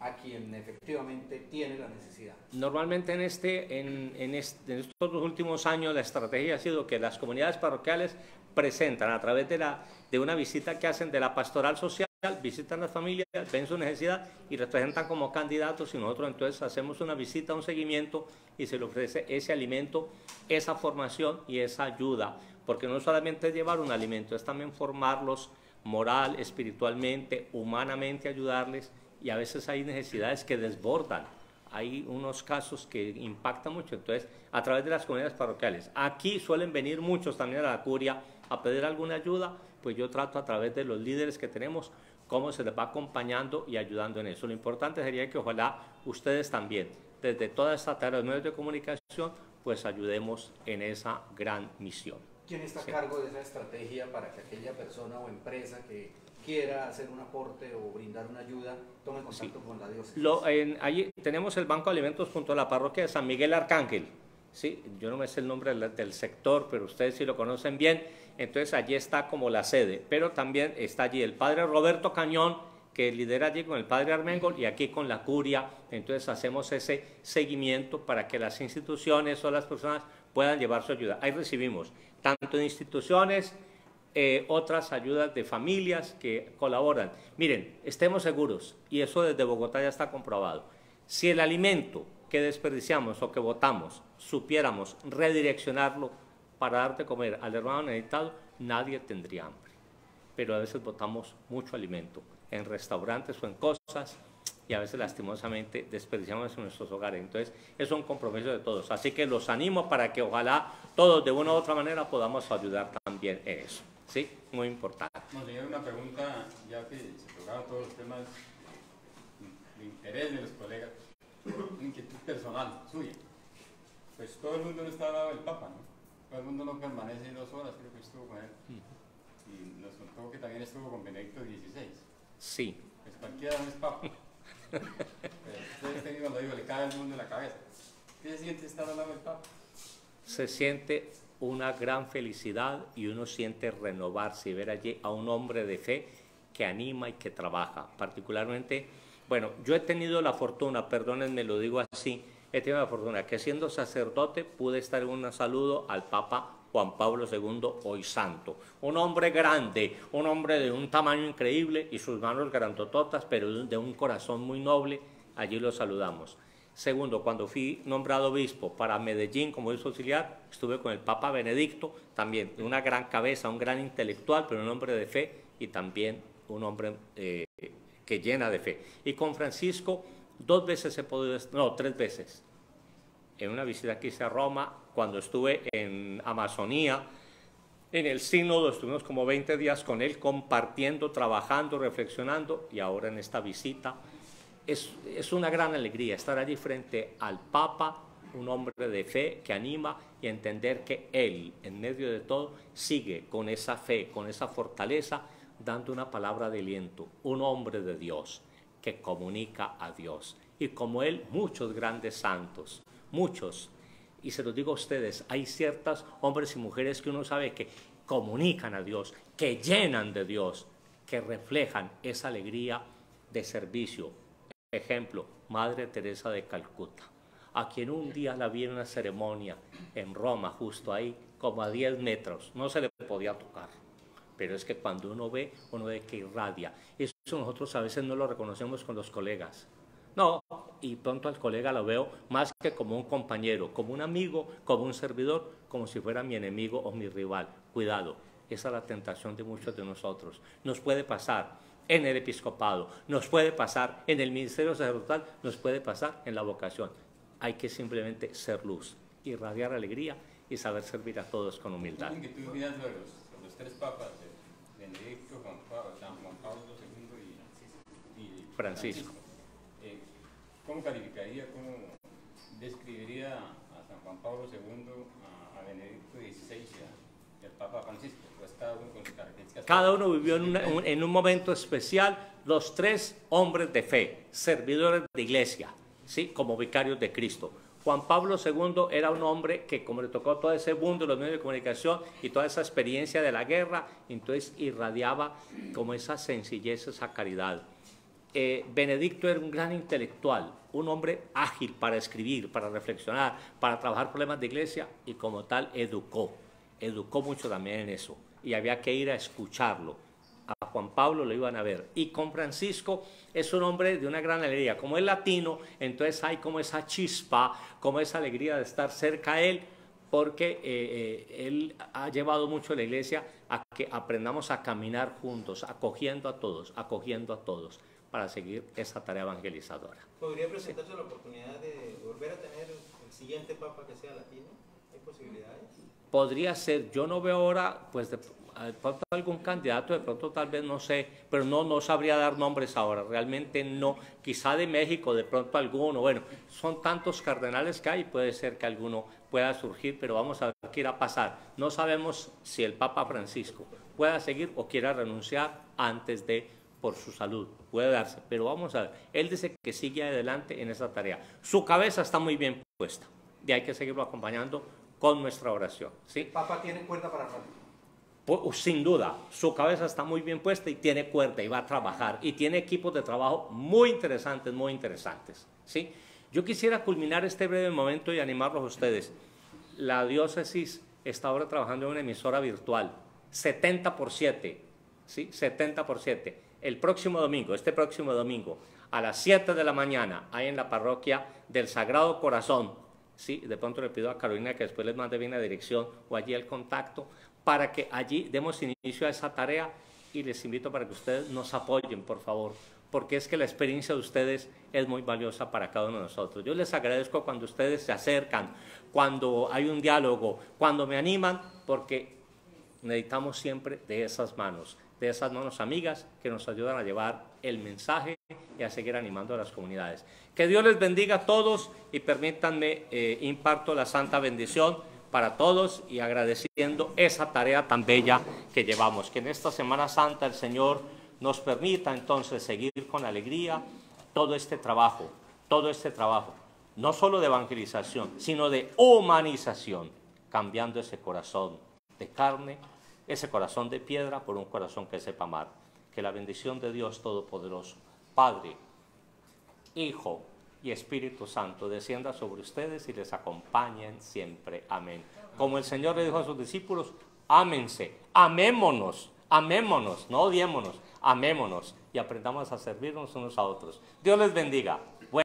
a quien efectivamente tiene la necesidad? Normalmente en estos dos últimos años la estrategia ha sido que las comunidades parroquiales presentan a través de una visita que hacen de la pastoral social, visitan las familias, ven su necesidad y les presentan como candidatos y nosotros entonces hacemos una visita, un seguimiento y se le ofrece ese alimento, esa formación y esa ayuda, porque no solamente es llevar un alimento, es también formarlos moral, espiritualmente, humanamente, ayudarles, y a veces hay necesidades que desbordan, hay unos casos que impactan mucho, entonces a través de las comunidades parroquiales. Aquí suelen venir muchos también a la curia a pedir alguna ayuda, pues yo trato a través de los líderes que tenemos cómo se les va acompañando y ayudando en eso. Lo importante sería que ojalá ustedes también, desde toda esta tarea de medios de comunicación, pues ayudemos en esa gran misión. ¿Quién está a cargo de esa estrategia para que aquella persona o empresa que quiera hacer un aporte o brindar una ayuda tome contacto con la diócesis? Allí tenemos el Banco de Alimentos junto a la parroquia de San Miguel Arcángel. Sí, yo no me sé el nombre del sector, pero ustedes sí lo conocen bien. Entonces allí está como la sede, pero también está allí el padre Roberto Cañón, que lidera allí con el padre Armengol y aquí con la curia. Entonces hacemos ese seguimiento para que las instituciones o las personas puedan llevar su ayuda. Ahí recibimos tanto de instituciones, otras ayudas de familias que colaboran. Miren, estemos seguros, y eso desde Bogotá ya está comprobado, si el alimento que desperdiciamos o que botamos supiéramos redireccionarlo para dar de comer al hermano necesitado, nadie tendría hambre. Pero a veces botamos mucho alimento en restaurantes o en cosas y a veces lastimosamente desperdiciamos en nuestros hogares. Entonces, es un compromiso de todos. Así que los animo para que ojalá todos de una u otra manera podamos ayudar también en eso. ¿Sí? Muy importante. Monseñor, una pregunta, ya que se tocaron todos los temas de interés de los colegas, inquietud personal suya. Pues todo el mundo no está al lado del Papa, ¿no? Todo el mundo no permanece 2 horas, creo que estuvo con él. Y nos contó que también estuvo con Benedicto XVI. Sí. Pues cualquiera no es Papa. Pero usted cuando digo, le cae el mundo en la cabeza. ¿Qué se siente estar al lado del Papa? Se siente una gran felicidad y uno siente renovarse y ver allí a un hombre de fe que anima y que trabaja. Particularmente, bueno, yo he tenido la fortuna, perdónenme, lo digo así, he tenido la fortuna que siendo sacerdote pude estar en un saludo al Papa Juan Pablo II, hoy santo. Un hombre grande, un hombre de un tamaño increíble y sus manos grandototas, pero de un corazón muy noble, allí lo saludamos. Segundo, cuando fui nombrado obispo para Medellín como obispo auxiliar, estuve con el Papa Benedicto, también de una gran cabeza, un gran intelectual, pero un hombre de fe y también un hombre que llena de fe. Y con Francisco 2 veces he podido, no, 3 veces, en una visita que hice a Roma, cuando estuve en Amazonía, en el sínodo, estuvimos como 20 días con él, compartiendo, trabajando, reflexionando, y ahora en esta visita. Es una gran alegría estar allí frente al Papa, un hombre de fe que anima y entender que él, en medio de todo, sigue con esa fe, con esa fortaleza, dando una palabra de aliento, un hombre de Dios que comunica a Dios. Y como él, muchos grandes santos, muchos, y se los digo a ustedes, hay ciertos hombres y mujeres que uno sabe que comunican a Dios, que llenan de Dios, que reflejan esa alegría de servicio. Ejemplo, Madre Teresa de Calcuta, a quien un día la vi en una ceremonia en Roma, justo ahí, como a 10 metros, no se le podía tocar, pero es que cuando uno ve que irradia. Eso nosotros a veces no lo reconocemos con los colegas. No, y pronto al colega lo veo más que como un compañero, como un amigo, como un servidor, como si fuera mi enemigo o mi rival. Cuidado, esa es la tentación de muchos de nosotros. Nos puede pasar en el episcopado, nos puede pasar en el ministerio sacerdotal, nos puede pasar en la vocación. Hay que simplemente ser luz, irradiar alegría y saber servir a todos con humildad. Que tú miras los tres papas, Benedicto, San Juan Pablo II y Francisco. ¿Cómo calificaría, cómo describiría a San Juan Pablo II, a Benedicto XVI y al Papa Francisco? Pues cada uno con sus características. Cada uno vivió en un momento especial, los tres hombres de fe, servidores de iglesia, ¿sí? Como vicarios de Cristo. Juan Pablo II era un hombre que, como le tocó todo ese mundo, los medios de comunicación y toda esa experiencia de la guerra, entonces irradiaba como esa sencillez, esa caridad. Benedicto era un gran intelectual, un hombre ágil para escribir, para reflexionar, para trabajar problemas de iglesia y como tal educó mucho también en eso y había que ir a escucharlo. A Juan Pablo lo iban a ver. Y con Francisco es un hombre de una gran alegría. Como es latino, entonces hay como esa chispa, como esa alegría de estar cerca a él, porque él ha llevado mucho a la iglesia a que aprendamos a caminar juntos, acogiendo a todos, para seguir esa tarea evangelizadora. ¿Podría presentarse la oportunidad de volver a tener el siguiente papa que sea latino? ¿Hay posibilidades? Podría ser, yo no veo ahora, pues de pronto algún candidato, de pronto tal vez no sé, pero no sabría dar nombres ahora, realmente no, quizá de México, de pronto alguno, bueno, son tantos cardenales que hay, puede ser que alguno pueda surgir, pero vamos a ver qué irá a pasar. No sabemos si el Papa Francisco pueda seguir o quiera renunciar antes de, por su salud, puede darse, pero vamos a ver, él dice que sigue adelante en esa tarea, su cabeza está muy bien puesta y hay que seguirlo acompañando con nuestra oración, ¿sí? ¿El Papa tiene cuerda para rato? Pues, sin duda, su cabeza está muy bien puesta y tiene cuerda y va a trabajar y tiene equipos de trabajo muy interesantes, ¿sí? Yo quisiera culminar este breve momento y animarlos a ustedes. La diócesis está ahora trabajando en una emisora virtual, 70x7, ¿sí? 70x7. El próximo domingo, a las 7 de la mañana, hay en la parroquia del Sagrado Corazón, ¿sí? De pronto le pido a Carolina que después les mande bien la dirección o allí el contacto, para que allí demos inicio a esa tarea y les invito para que ustedes nos apoyen, por favor, porque es que la experiencia de ustedes es muy valiosa para cada uno de nosotros. Yo les agradezco cuando ustedes se acercan, cuando hay un diálogo, cuando me animan, porque necesitamos siempre de esas manos amigas que nos ayudan a llevar el mensaje y a seguir animando a las comunidades. Que Dios les bendiga a todos y permítanme imparto la santa bendición para todos y agradeciendo esa tarea tan bella que llevamos. Que en esta Semana Santa el Señor nos permita entonces seguir con alegría todo este trabajo, no solo de evangelización, sino de humanización, cambiando ese corazón de carne, ese corazón de piedra por un corazón que sepa amar. Que la bendición de Dios Todopoderoso, Padre, Hijo y Espíritu Santo descienda sobre ustedes y les acompañen siempre. Amén. Como el Señor le dijo a sus discípulos, ámense, amémonos, no odiémonos, amémonos y aprendamos a servirnos unos a otros. Dios les bendiga.